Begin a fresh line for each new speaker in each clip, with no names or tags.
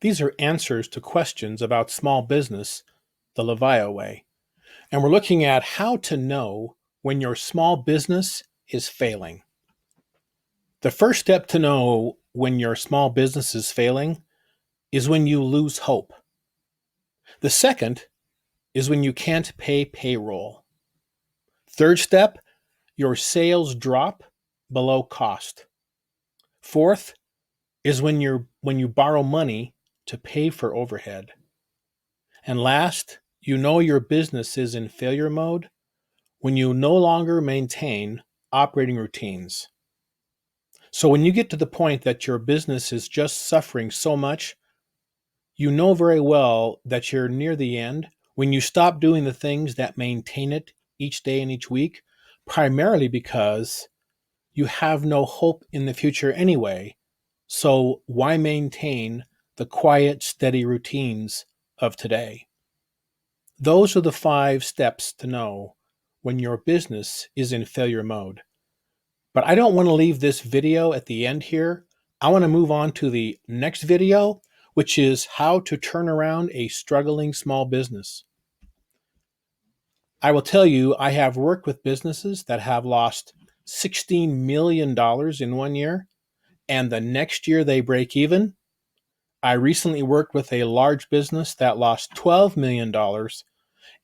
These are answers to questions about small business the Livayo way. And we're looking at how to know when your small business is failing. The first step to know when your small business is failing is when you lose hope. The second is when you can't pay payroll. Third step, your sales drop below cost. Fourth is when you borrow money to pay for overhead. And last, you know your business is in failure mode when you no longer maintain operating routines. So when you get to the point that your business is just suffering so much, you know very well that you're near the end when you stop doing the things that maintain it each day and each week, primarily because you have no hope in the future anyway. So why maintain the quiet, steady routines of today? Those are the 5 steps to know when your business is in failure mode. But I don't want to leave this video at the end here. I want to move on to the next video, which is how to turn around a struggling small business. I will tell you, I have worked with businesses that have lost $16 million in one year, and the next year they break even. I recently worked with a large business that lost $12 million,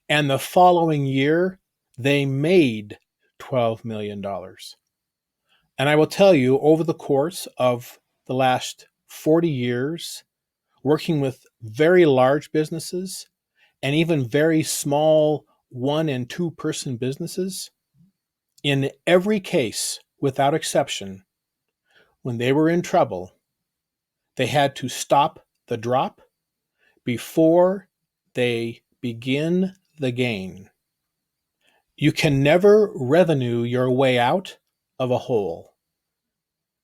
and the following year they made $12 million. And I will tell you, over the course of the last 40 years, working with very large businesses and even very small 1 and 2 person businesses, in every case, without exception, when they were in trouble, they had to stop the drop before they begin the gain. You can never revenue your way out of a hole.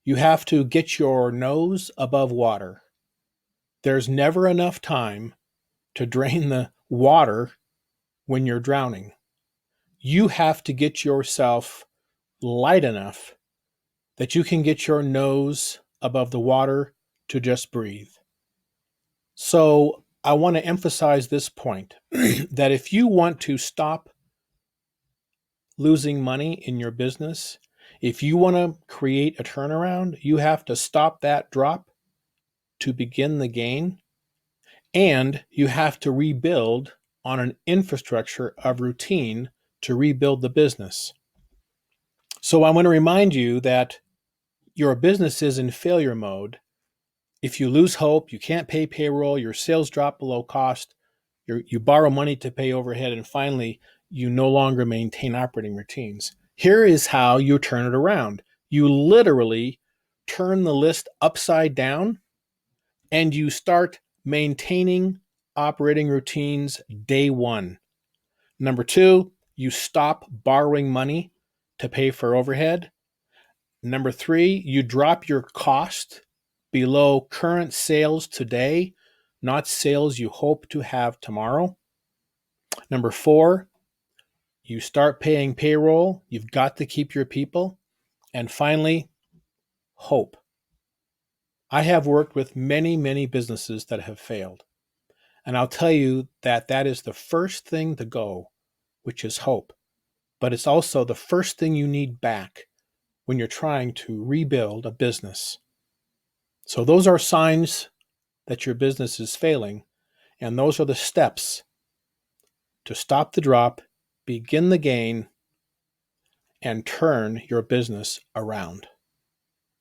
You have to get your nose above water. There's never enough time to drain the water when you're drowning. You have to get yourself light enough that you can get your nose above the water to just breathe. So I want to emphasize this point that if you want to stop losing money in your business, if you want to create a turnaround, you have to stop that drop to begin the gain, and you have to rebuild on an infrastructure of routine to rebuild the business. So I want to remind you that your business is in failure mode. If you lose hope, you can't pay payroll, your sales drop below cost, you borrow money to pay overhead, and finally, you no longer maintain operating routines. Here is how you turn it around. You literally turn the list upside down and you start maintaining operating routines day 1. Number 2, you stop borrowing money to pay for overhead. Number 3, you drop your cost below current sales today, not sales you hope to have tomorrow. Number 4, you start paying payroll. You've got to keep your people. And finally, hope. I have worked with many, many businesses that have failed. And I'll tell you that that is the first thing to go, which is hope. But it's also the first thing you need back when you're trying to rebuild a business. So those are signs that your business is failing, and those are the steps to stop the drop, begin the gain, and turn your business around.